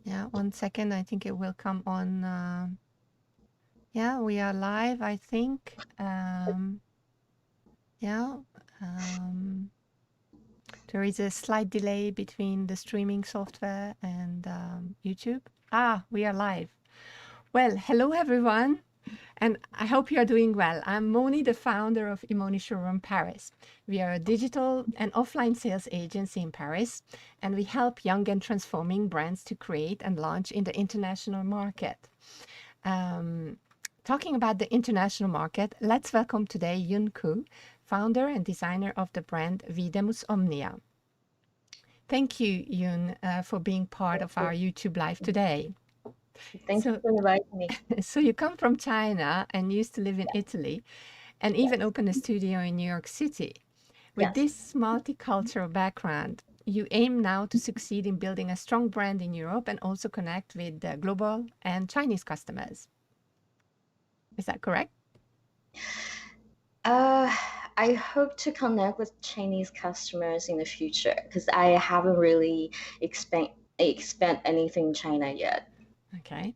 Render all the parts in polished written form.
Yeah, 1 second. I think it will come on. Yeah, we are live, I think. Yeah. Um, there is a slight delay between the streaming software and YouTube. We are live. Well, hello everyone, and I hope you are doing well. I'm Moni, the founder of Imoni SHOWROOM Paris. We are a digital and offline sales agency in Paris, and we help young and transforming brands to create and launch in the international market. Talking about the international market, let's welcome today Yun Koo, founder and designer of the brand Videmus Omnia. Thank you, Yun, for being part of our YouTube live today. Thank you So, for inviting me. so you come from China and used to live in Italy and even Yes, opened a studio in New York City. With yes. this multicultural background, you aim now to succeed in building a strong brand in Europe and also connect with the global and Chinese customers. Is that correct? Uh, I hope to connect with Chinese customers in the future because I haven't really expand anything in China yet. Okay.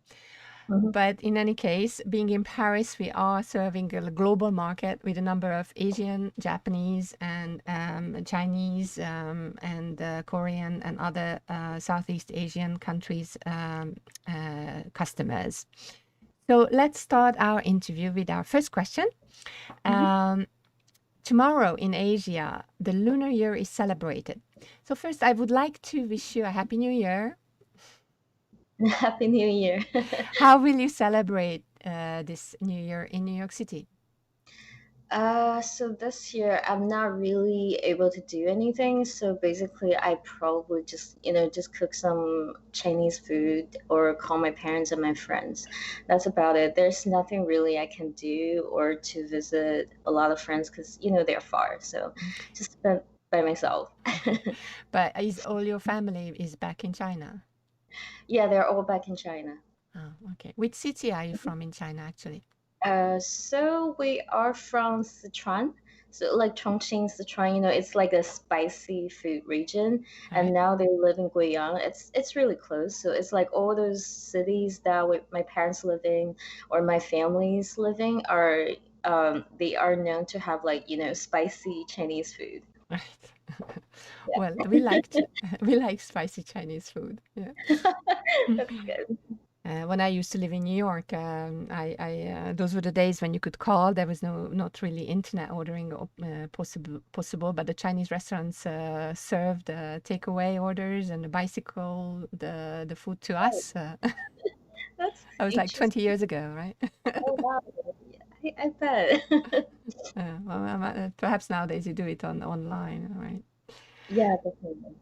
Mhm. But in any case, being in Paris, we are serving a global market with a number of Asian, Japanese, and Chinese, and Korean, and other Southeast Asian countries' customers. So let's start our interview with our first question. Mhm. Um, Tomorrow in Asia, the lunar year is celebrated. So first, I would like to wish you a happy new year. Happy New Year. How will you celebrate this new year in New York City? So this year I'm not really able to do anything. So basically, I probably just cook some Chinese food or call my parents and my friends. That's about it. There's nothing really I can do or to visit a lot of friends because they're far. So just spend by myself. But is all your family is back in China? Yeah, they're all back in China. Oh, okay. Which city are you from in China, actually? So we are from Sichuan. So like Chongqing, Sichuan, it's like a spicy food region. And Right. now they live in Guiyang. It's really close. So it's like all those cities that my parents live in or my family's living are they are known to have like, spicy Chinese food. Right. Yeah. Well, we like we like spicy Chinese food. Yeah. That's good. When I used to live in New York, those were the days when you could call. There was not really internet ordering possible, but the Chinese restaurants served takeaway orders and the bicycle the food to Oh, us. that's I was like 20 interesting. years ago, right? Oh wow. I bet. Well, perhaps nowadays you do it online, right? Yeah, definitely.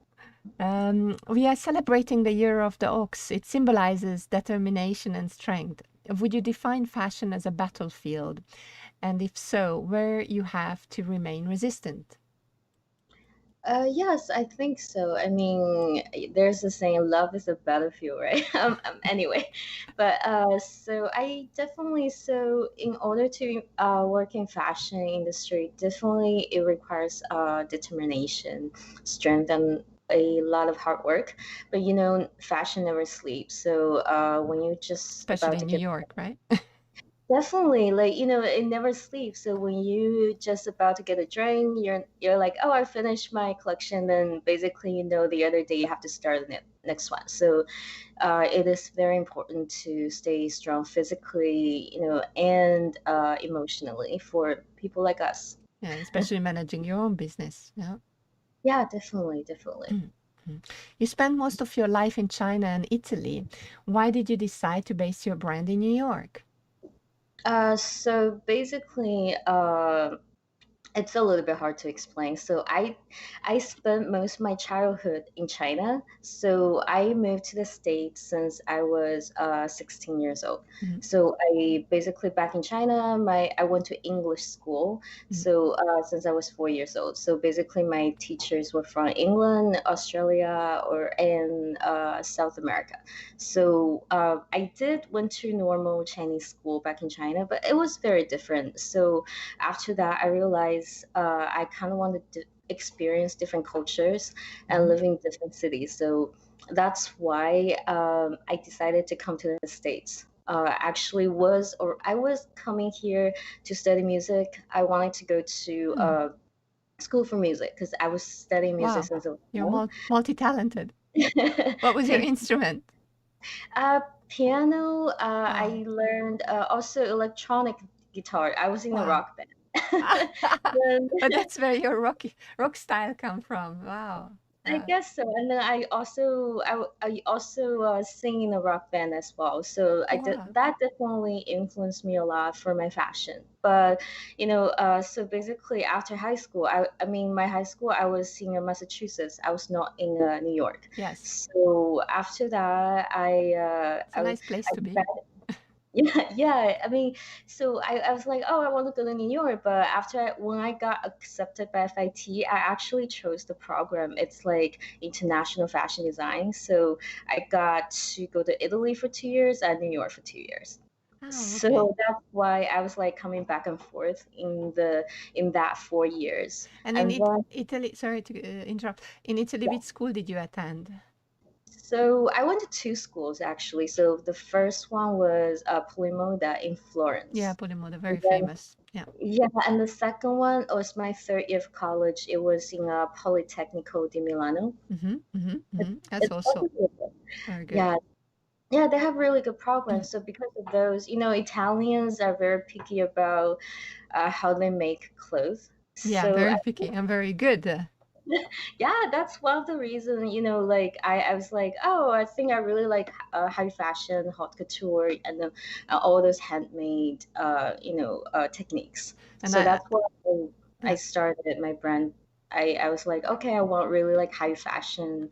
We are celebrating the year of the ox. It symbolizes determination and strength. Would you define fashion as a battlefield? And if so, where you have to remain resistant? Yes, I think so. I mean, there's a saying, "Love is a battlefield," right? Anyway, but so I definitely in order to work in fashion industry, definitely it requires determination, strength, and a lot of hard work. But fashion never sleeps. So when you're just Especially about in to New get York, right? definitely, like it never sleeps. So when you just about to get a drink, you're like, oh, I finished my collection. Then basically, the other day you have to start the next one. So it is very important to stay strong physically, and emotionally for people like us. Yeah, especially managing your own business. Yeah. Yeah, definitely, definitely. Mhm. You spent most of your life in China and Italy. Why did you decide to base your brand in New York? So basically, it's a little bit hard to explain. So I spent most of my childhood in China. So I moved to the States since I was 16 years old. Mhm, So I basically back in China, I went to English school. mhm. So since I was 4 years old. So basically my teachers were from England, Australia, or in South America. So I did went to normal Chinese school back in China, but it was very different. So after that, I realized I kind of wanted to experience different cultures and Mhm. live in different cities. So that's why I decided to come to the States. Actually, I was coming here to study music. I wanted to go to Hmm. school for music because I was studying music Wow, since I was you're young. multi-talented. What was your Thank instrument? uh, piano. Wow. I learned also electronic guitar. I was in a Wow. rock band. Then But that's where your rock style come from. Wow. I guess so. And then I also sing in a rock band as well. So Wow. that definitely influenced me a lot for my fashion. But so basically after high school, I mean my high school I was in Massachusetts. I was not in New York. Yes. So after that, It's a nice place I to be. decided yeah, yeah. I mean, so I was like, oh, I want to go to New York. But when I got accepted by FIT, I actually chose the program. It's like international fashion design. So I got to go to Italy for 2 years and New York for 2 years. Oh, okay. So that's why I was like coming back and forth in that 4 years. And in And then Italy, sorry to interrupt. In Italy, which school did you attend? so I went to two schools actually. So the first one was Polimoda in Yeah, Florence. Polimoda, And very then famous. Yeah. yeah, and the second one was my third year of college. It was in Politecnico di Milano. Mm-hmm, mm-hmm, It's, mm-hmm. That's it's also also really good. very good. Yeah, yeah, they have really good programs. So because of those, Italians are very picky about how they make clothes. Yeah, So very picky and very good. yeah, that's one of the reasons, like I was like, oh, I think I really like high fashion, haute couture, and then all those handmade, techniques. And So that's why I yeah, started my brand. I was like, okay, I want really like high fashion.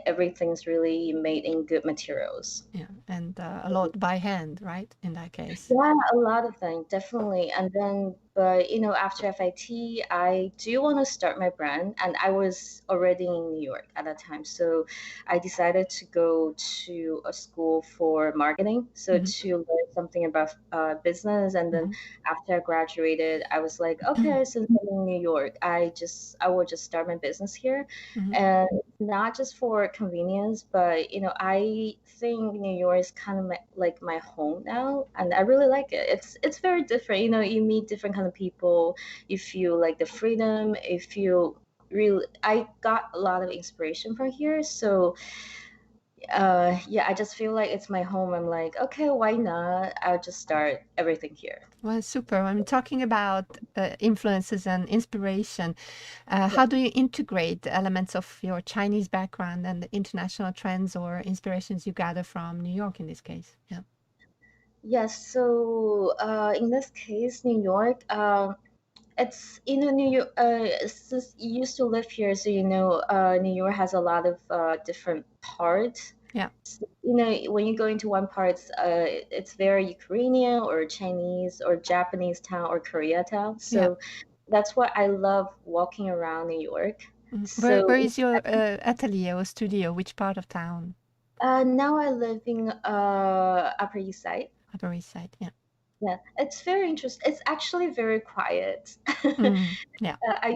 Everything's really made in good materials. yeah, and a lot by hand, right? In that case. Yeah, a lot of things, definitely. And then, but after FIT, I do want to start my brand, and I was already in New York at that time. So I decided to go to a school for marketing, so Mm-hmm, to learn something about business. And then mm-hmm, after I graduated, I was like, okay, since I'm in New York, I will just start my business here. mm-hmm. And not just for convenience, but I think New York is kind of like my home now, and I really like it. It's very different. You meet different kind of people. You feel like the freedom. You feel really. I got a lot of inspiration from here, so yeah, I just feel like it's my home. I'm like, okay, why not? I'll just start everything here. Well, super. I'm talking about influences and inspiration. Yeah. How do you integrate elements of your Chinese background and the international trends or inspirations you gather from New York in this case? Yeah. Yes. So in this case, New York. It's New York. Since you used to live here, so New York has a lot of different parts. Yeah. So, when you go into one part, it's very Ukrainian or Chinese or Japanese town or Korea town. Yeah. So that's why I love walking around New York. Where So is your atelier or studio? Which part of town? now I live in Upper East Side. Upper East Side. Yeah. Yeah, it's very interesting. It's actually very quiet. Mm, yeah. I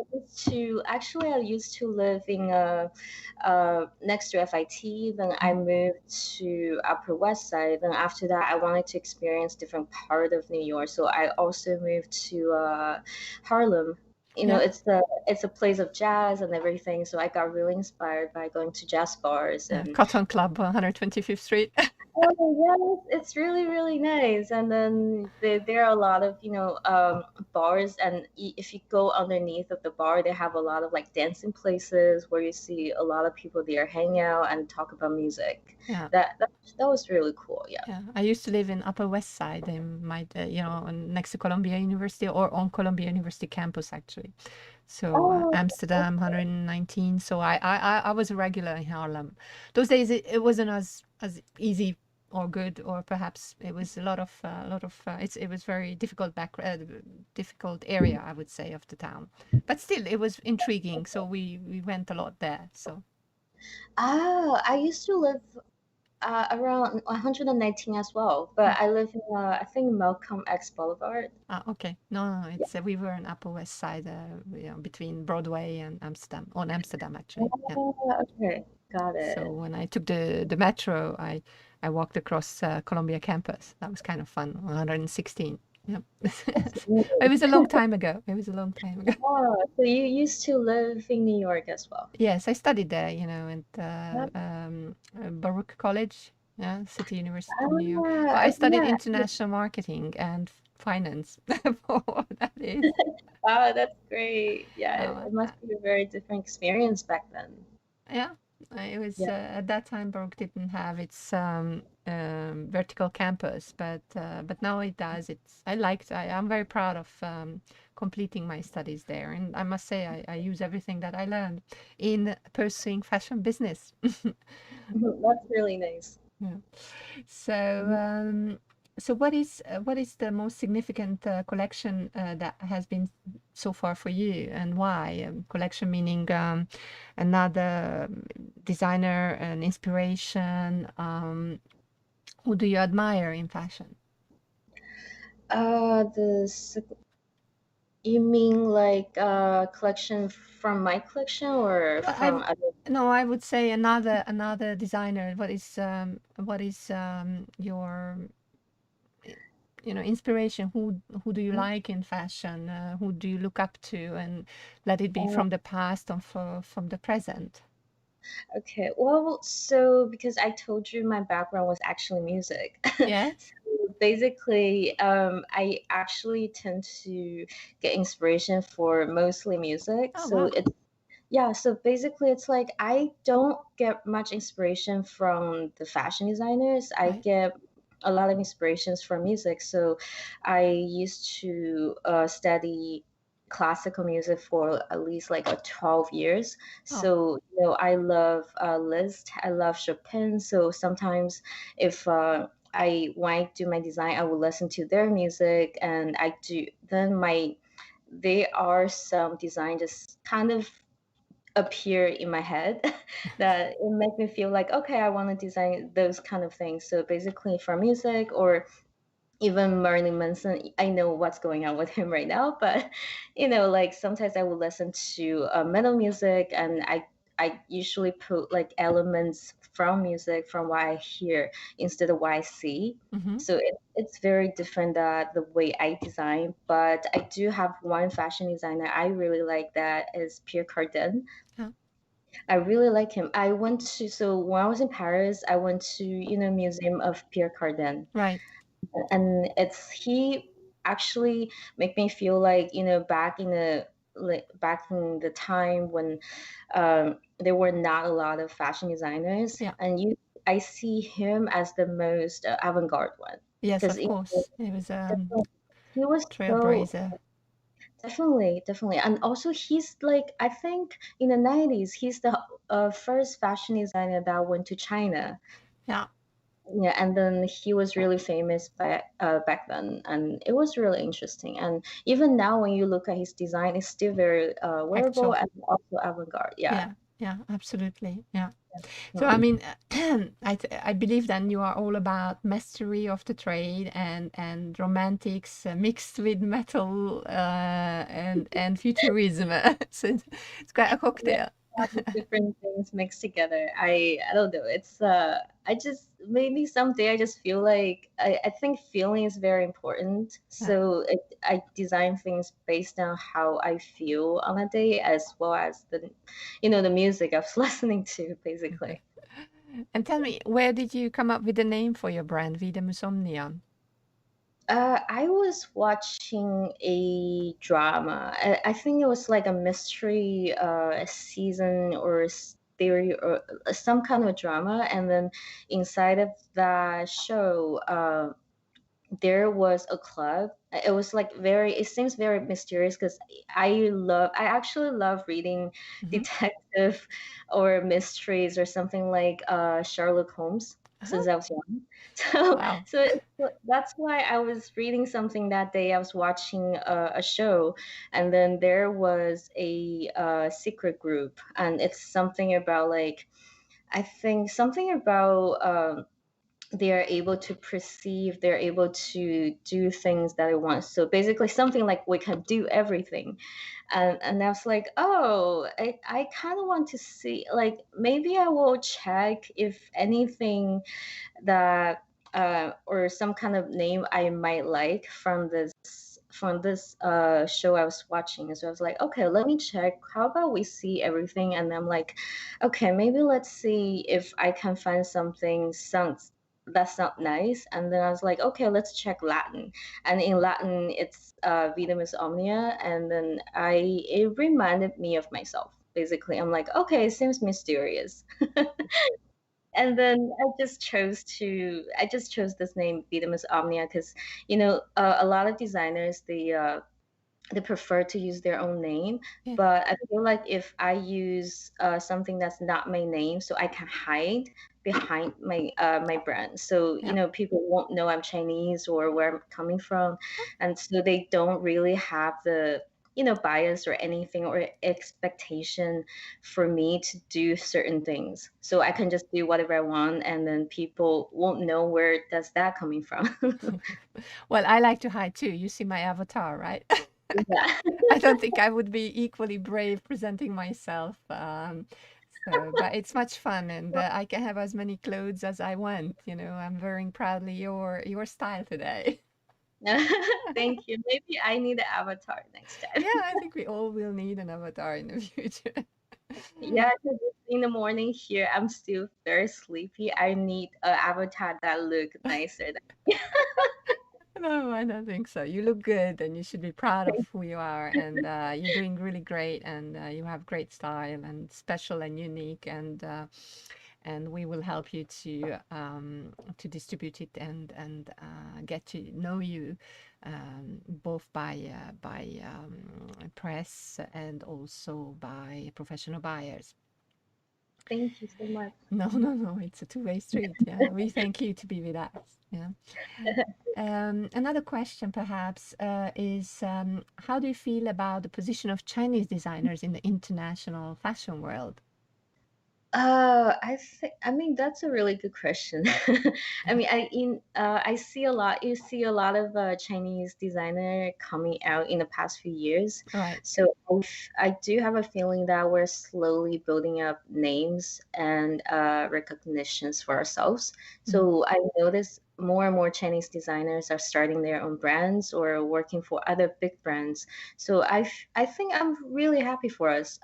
used to live in next to FIT. Then I Mm, moved to Upper West Side. Then after that, I wanted to experience different part of New York. So I also moved to Harlem. yeah. It's a place of jazz and everything. So I got really inspired by going to jazz bars and Cotton Club, 125th Street. oh yes, it's really really nice. And then there are a lot of bars, and if you go underneath of the bar, they have a lot of like dancing places where you see a lot of people there hang out and talk about music. Yeah. That was really cool. Yeah. Yeah, I used to live in Upper West Side, in my, next to Columbia University or on Columbia University campus, actually. So Oh, Amsterdam, 119. So I was a regular in Harlem. Those days it wasn't as easy or good, or perhaps it was it was very difficult area, I would say, of the town. But still, it was intriguing. So we went a lot there. So I used to live around 119 as well, but I live in I think Malcolm X Boulevard. okay. No, it's we were in Upper West Side, between Broadway and Amsterdam, on Amsterdam actually. Yeah. Oh, okay. Got So it. when I took the metro, I walked across Columbia campus. That was kind of fun. 116. Yep. That's It was a nice. long time ago. It was a long time ago. Oh, so you used to live in New York as well? Yes, I studied there, at Yeah. Baruch College, yeah, City University of New York. But I Ah, studied yeah. international marketing and finance, for what that is. Wow, that's great. Yeah, it, Oh, it must be a very different experience back then. yeah, it was Yeah. at that time Baruch didn't have its vertical campus, but now it does. I'm very proud of completing my studies there, and I must say I use everything that I learned in pursuing fashion business. That's really nice. Yeah. So, so what is the most significant collection that has been so far for you, and why? Collection meaning another designer, an inspiration. Who do you admire in fashion? The you mean like collection from my collection or Well, from other? no, I would say another designer. What is your inspiration? Who do you like in fashion? Who do you look up to? And let it be Uh, from the past or from the present. okay, well, so because I told you my background was actually music, Yes. so basically, I actually tend to get inspiration for mostly music. Oh So wow. it's yeah, so basically it's like I don't get much inspiration from the fashion designers. I Right. get a lot of inspirations from music. So I used to study classical music for at least like 12 years. Oh. So, I love Liszt, I love Chopin. So sometimes if when I do my design, I will listen to their music and I do, then there are some design just kind of appear in my head that it make me feel like okay, I want to design those kind of things. So basically for music or even Marilyn Manson, I know what's going on with him right now, but like sometimes I will listen to metal music, and I usually put like elements from music from what I hear instead of what I see. Mm-hmm. So it's very different the way I design. But I do have one fashion designer I really like, that is Pierre Cardin. Yeah. I really like him. So when I was in Paris, I went to Museum of Pierre Cardin, Right. and it's he actually make me feel like back in the time when there were not a lot of fashion designers, Yeah. and I see him as the most avant-garde one Yes, because of course. It was he was so trailblazer. definitely, definitely, and also he's like I think in the 90s he's the first fashion designer that went to China. Yeah. Yeah, and then he was really famous back then, and it was really interesting. And even now, when you look at his design, it's still very wearable Actual. and also avant-garde. Yeah. Yeah. Yeah. Absolutely. Yeah. So I Mm. mean, I believe then you are all about mastery of the trade and romantics mixed with metal and futurism. So it's quite a Yeah, cocktail. all these different things mixed together. I don't know. It's I just maybe someday I just feel like I think feeling is very important. Yeah, So I design things based on how I feel on a day, as well as the music I was listening to, basically. and tell me, where did you come up with the name for your brand, Videmus Omnia? I was watching a drama. I think it was like a mystery season or theory or some kind of drama. And then inside of that show, there was a club. It was like it seems very mysterious because I actually love reading Hmm. detective or mysteries or something like Sherlock Holmes Uh-huh. since I was young. So, Wow. that's why I was reading something that day. I was watching a show, and then there was a secret group, and it's something about like I think something about they are able to perceive, they're able to do things that I want. So basically something like we can do everything. And I was like, oh, I kind of want to see, like, maybe I will check if anything that or some kind of name I might like from this show I was watching. So I was like, okay, let me check. How about we see everything? And I'm like, okay, maybe let's see if I can find something sounds that's not nice. And then I was like, okay, let's check Latin. And in Latin, it's Videmus Omnia. And then it reminded me of myself. Basically, I'm like, okay, it seems mysterious. And then I just chose this name Videmus Omnia because a lot of designers they prefer to use their own name, Yeah. but I feel like if I use something that's not my name, so I can hide behind my brand, so Yeah. people won't know I'm Chinese or where I'm coming from, and so they don't really have the bias or anything or expectation for me to do certain things. So I can just do whatever I want, and then people won't know where does that coming from. Well, I like to hide too. You see my avatar, right? Yeah. I don't think I would be equally brave presenting myself. But it's much fun, and I can have as many clothes as I want. I'm wearing proudly your style today. Thank you. Maybe I need an avatar next time. Yeah, I think we all will need an avatar in the future. Yeah, 'cause in the morning here, I'm still very sleepy. I need an avatar that look nicer. No, I don't think so. You look good, and you should be proud of who you are, and you're doing really great, and you have great style, and special and unique, and we will help you to distribute it and get to know you both by press and also by professional buyers. Thank you so much. No, no, no, it's a two-way street. Yeah, we thank you to be with us. Yeah. Another question, perhaps, is how do you feel about the position of Chinese designers in the international fashion world? I mean, that's a really good question. I mean, I see a lot. You see a lot of Chinese designer coming out in the past few years. Right. So I do have a feeling that we're slowly building up names and recognitions for ourselves. Mm. So I notice more and more Chinese designers are starting their own brands or working for other big brands. So I think I'm really happy for us.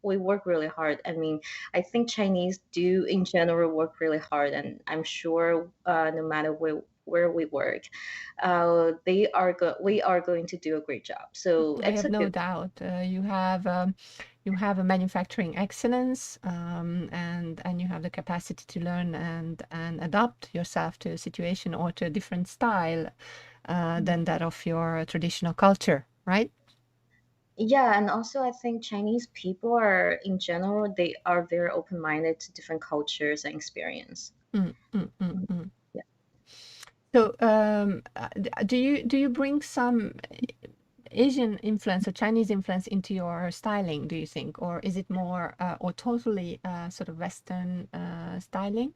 We work really hard. I mean, I think Chinese do in general work really hard, and I'm sure no matter where we work, we are going to do a great job. So I it's have a no good. doubt. You have a manufacturing excellence, and you have the capacity to learn and adapt yourself to a situation or to a different style than that of your traditional culture, right? Yeah, and also I think Chinese people are in general they are very open-minded to different cultures and experience. Mm, mm, mm, Mhm. mm. Yeah. So, do you bring some Asian influence or Chinese influence into your styling, do you think? Or is it more or totally sort of Western styling?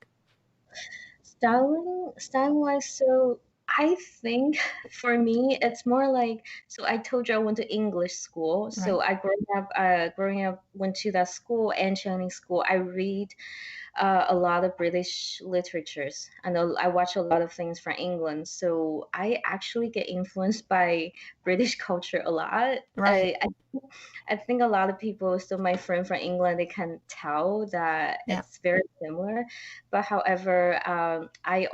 Styling wise, so I think for me it's more like, so I told you I went to English school. Right. So I growing up went to that school and Chinese school. I read a lot of British literatures. I watch a lot of things from England, so I actually get influenced by British culture a lot. Right. I think a lot of people, so my friend from England, they can tell that Yeah. it's very similar. But however, I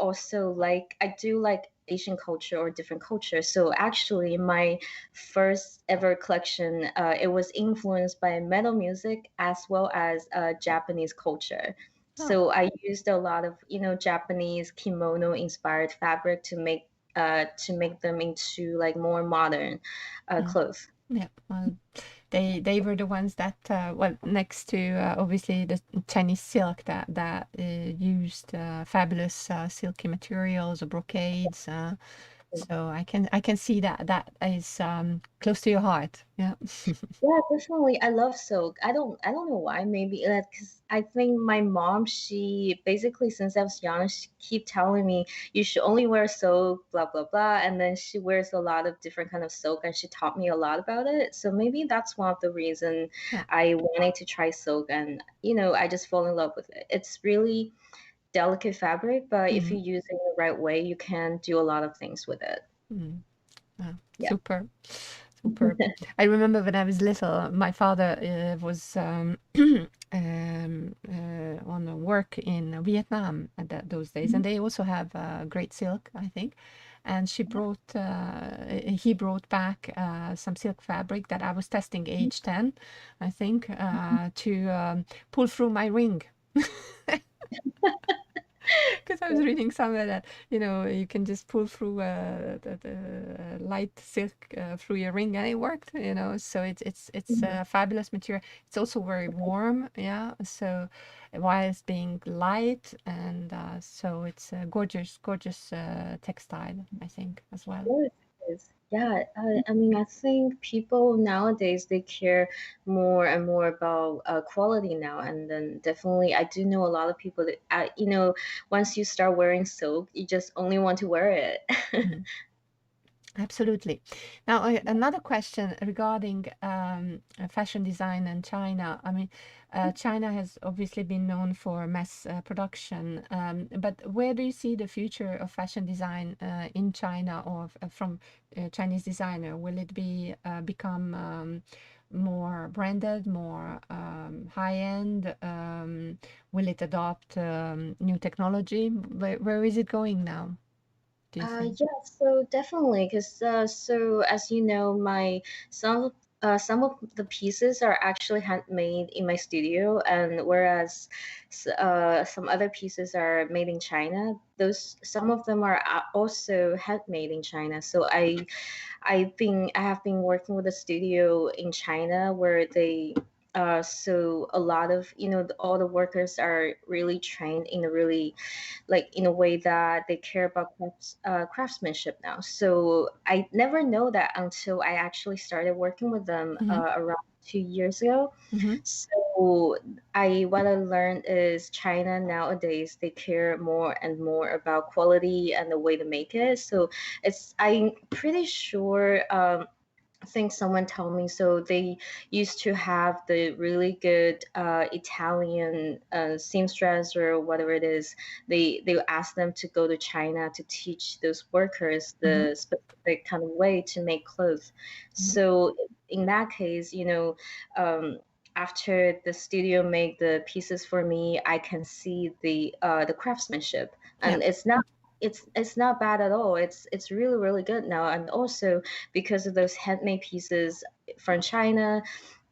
do like Asian culture or different cultures. So actually, my first ever collection, it was influenced by metal music as well as Japanese culture. Oh. So I used a lot of Japanese kimono inspired fabric to make them into like more modern Mm. clothes. Yeah. Well, they were the ones that well, next to obviously the Chinese silk that used fabulous silky materials or brocades. So I can see that that is close to your heart. Yeah. Yeah, definitely. I love silk. I don't know why. Maybe because I think my mom, she basically since I was young, she keep telling me you should only wear silk, blah blah blah. And then she wears a lot of different kind of silk, and she taught me a lot about it. So maybe that's one of the reason Yeah. I wanted to try silk, and I just fall in love with it. It's really delicate fabric, but if Mm, you use it in the right way, you can do a lot of things with it. mm. Yeah. Super, super. I remember when I was little, my father was on a work in Vietnam at those days, and they also have great silk, I think. And he brought back some silk fabric that I was testing age 10, I think, to pull through my ring. Because I was reading somewhere that you can just pull through the light silk through your ring, and it worked. So it's a fabulous material. It's also very warm, yeah. So while it's being light, and so it's a gorgeous textile, I think, as well. Yes, it is. Yeah, I mean, I think people nowadays they care more and more about quality now, and then definitely I do know a lot of people that once you start wearing silk, you just only want to wear it. Mhm. Absolutely. Now, another question regarding fashion design and China. I mean, China has obviously been known for mass production, but where do you see the future of fashion design in China, or from Chinese designer? Will it become more branded, more high end? Will it adopt new technology? Where is it going now, do you think? Yeah, so definitely, because so as you know, my some of the pieces are actually handmade in my studio, and whereas some other pieces are made in China. Those some of them are also handmade in China. So I have been working with a studio in China where they so a lot of all the workers are really trained in a really like in a way that they care about craftsmanship now. So I never know that until I actually started working with them Mm-hmm. around 2 years ago. Mm-hmm. So I what I learned is China nowadays they care more and more about quality and the way to make it. So I'm pretty sure I think someone told me so they used to have the really good Italian seamstress or whatever it is. They ask them to go to China to teach those workers Mm-hmm. the specific kind of way to make clothes. Mm-hmm. So in that case, um, after the studio make the pieces for me, I can see the craftsmanship, Yeah. and it's not bad at all. It's really really good now, and also because of those handmade pieces from China,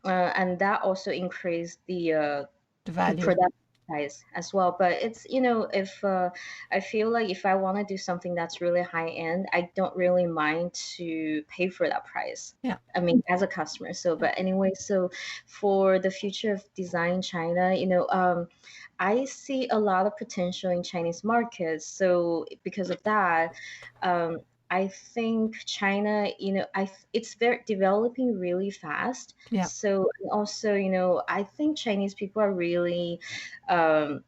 and that also increased The the value. production price as well. But it's if I feel like if I want to do something that's really high end, I don't really mind to pay for that price. Yeah. I mean, as a customer. So, Yeah. but anyway, so for the future of design in China, I see a lot of potential in Chinese markets. So because of that, um, I think China, it's very developing really fast. Yeah. So also, I think Chinese people are really um,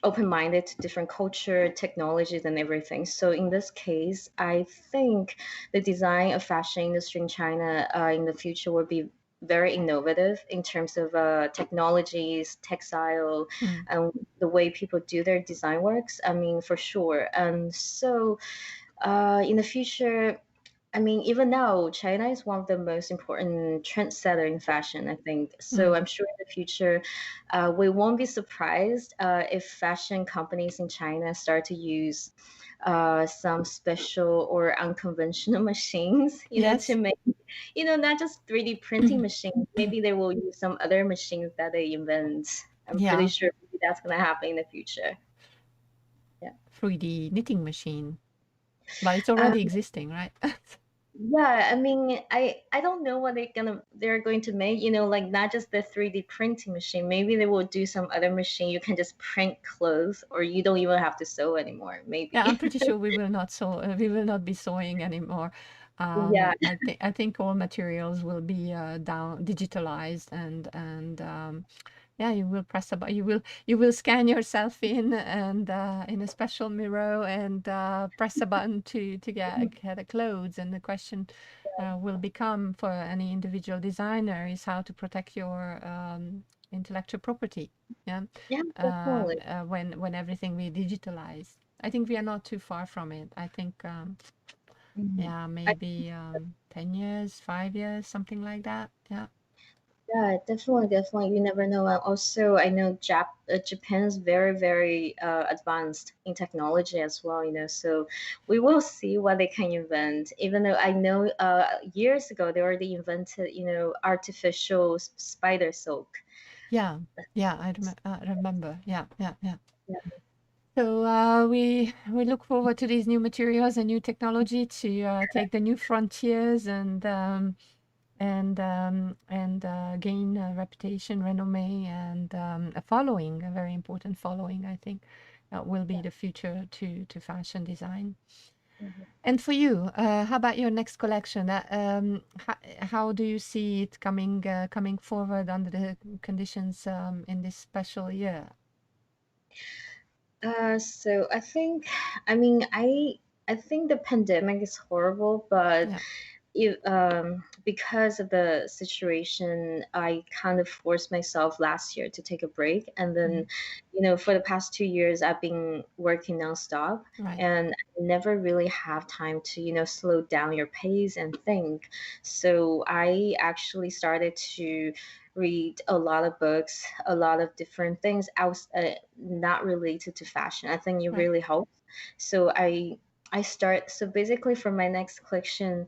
open-minded to different culture, technologies, and everything. So in this case, I think the design of fashion industry in China in the future will be very innovative in terms of technologies, textile, Mm. and the way people do their design works. I mean, for sure. And so in the future, I mean, even now, China is one of the most important trendsetter in fashion, I think. So Mm. I'm sure in the future, we won't be surprised if fashion companies in China start to use some special or unconventional machines, to Yes. make, not just 3D printing machines. Maybe they will use some other machines that they invent. I'm pretty Yeah. sure maybe that's going to happen in the future. Yeah. 3D knitting machine. But it's Uh, already existing, right? Yeah, I mean, I don't know what they're going to make, like not just the 3D printing machine. Maybe they will do some other machine you can just print clothes or you don't even have to sew anymore, Yeah, I'm maybe. pretty sure we will not be sewing anymore. Yeah. I think all materials will be down digitalized and yeah, you will press a button. You will scan yourself in and in a special mirror and press a button to get the clothes. And the question will become for any individual designer is how to protect your intellectual property. Yeah, Yeah, definitely. when everything we digitalize. I think we are not too far from it. I think Mhm. yeah, I, maybe 10 years, 5 years, something like that. Yeah. yeah, definitely, definitely. You never know. Also, I know Japan's very, very advanced in technology as well. So we will see what they can invent. Even though I know years ago they already invented, artificial spider silk. Yeah, yeah, I remember. Yeah, yeah, yeah. Yeah. So we look forward to these new materials and new technology to take the new frontiers and gain a reputation, renommee, and a following, a very important following. I think that will be the future to fashion design. Mhm. And for you, how about your next collection? How do you see it coming forward under the conditions in this special year? So I mean, I think the pandemic is horrible, but Yeah, because of the situation, I kind of forced myself last year to take a break. And mm, then, for the past 2 years, I've been working nonstop right, and I never really have time to, slow down your pace and think. So I actually started to read a lot of books, a lot of different things. I was not related to fashion. I think it right. really helped. So so basically for my next collection,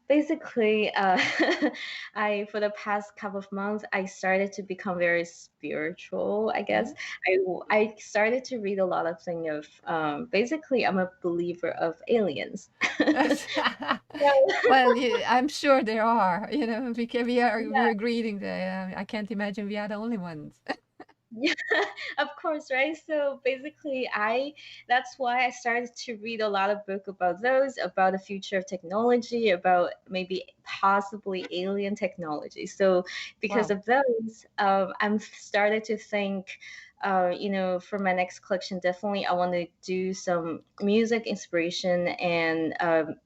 basically I for the past couple of months I started to become very spiritual, I guess. Oh. I started to read a lot of things of basically I'm a believer of aliens. Well, I'm sure there are, because we are greeting the. I can't imagine we are the only ones. Yeah, of course, right? So basically, that's why I started to read a lot of book about those, about the future of technology, about maybe possibly alien technology. So because Wow. of those, I'm started to think, for my next collection, definitely I want to do some music inspiration and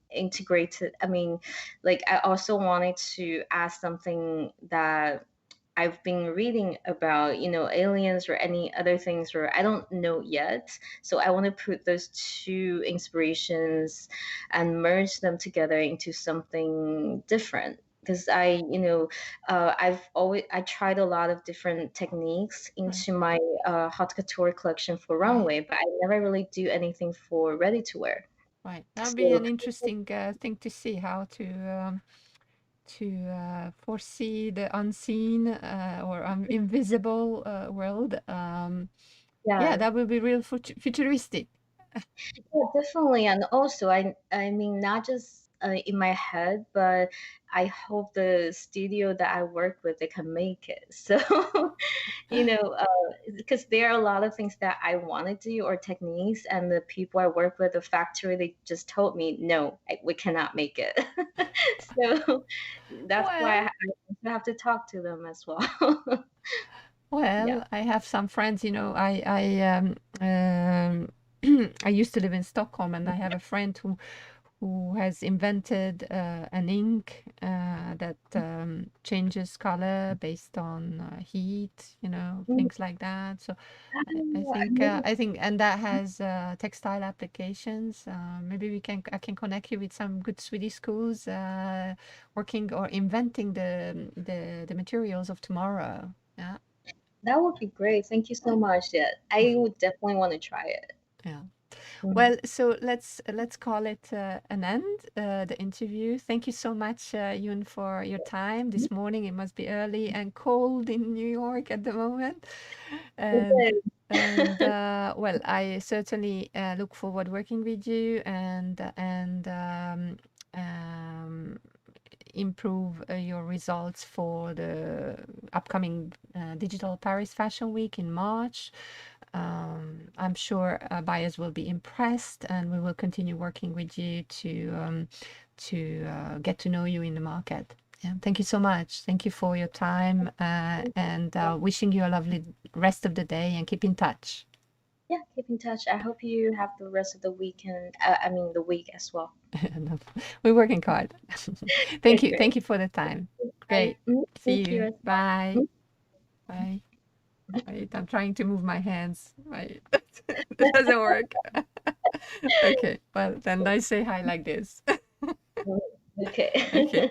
integrate it. I mean, like I also wanted to add something that I've been reading about, aliens or any other things where I don't know yet. So I want to put those two inspirations and merge them together into something different. Because I tried a lot of different techniques Right, into my haute couture collection for right, runway, but I never really do anything for ready to wear. right. That would be So an interesting thing to see how to foresee the unseen or invisible world. Yeah, yeah. that will be real futuristic. Yeah, definitely. And also, I mean, not just in my head, but I hope the studio that I work with, they can make it. So, because there are a lot of things that I want to do or techniques, and the people I work with, the factory, they just told me, no, we cannot make it. So that's why Well, I have to talk to them as well. Yeah. Well, I have some friends, I used to live in Stockholm, and I have a friend who has invented an ink that changes color based on heat, Mm, things like that. So I mean, I think, and that has textile applications. Maybe I can connect you with some good Swedish schools working or inventing the materials of tomorrow. Yeah. that would be great. Thank you so much. Yeah, I would definitely want to try it. Yeah. Mhm. Well, so let's call it an end, the interview. Thank you so much, Yun, for your time this morning. It must be early and cold in New York at the moment. And It well, I certainly look forward working with you, and um, improve your results for the upcoming Digital Paris Fashion Week in March. I'm sure buyers will be impressed, and we will continue working with you to get to know you in the market. Yeah, thank you so much. Thank you for your time, and wishing you a lovely rest of the day, and keep in touch. Yeah, keep in touch. I hope you have the rest of the weekend. I mean, the week as well. No, we're working hard. Thank Great, you. great. Thank you for the time. Bye. Great. See Thank you you. as Bye. well. Bye. Wait, I'm trying to move my hands. Wait, that doesn't work. Okay, well, then I say hi like this. Okay. Okay.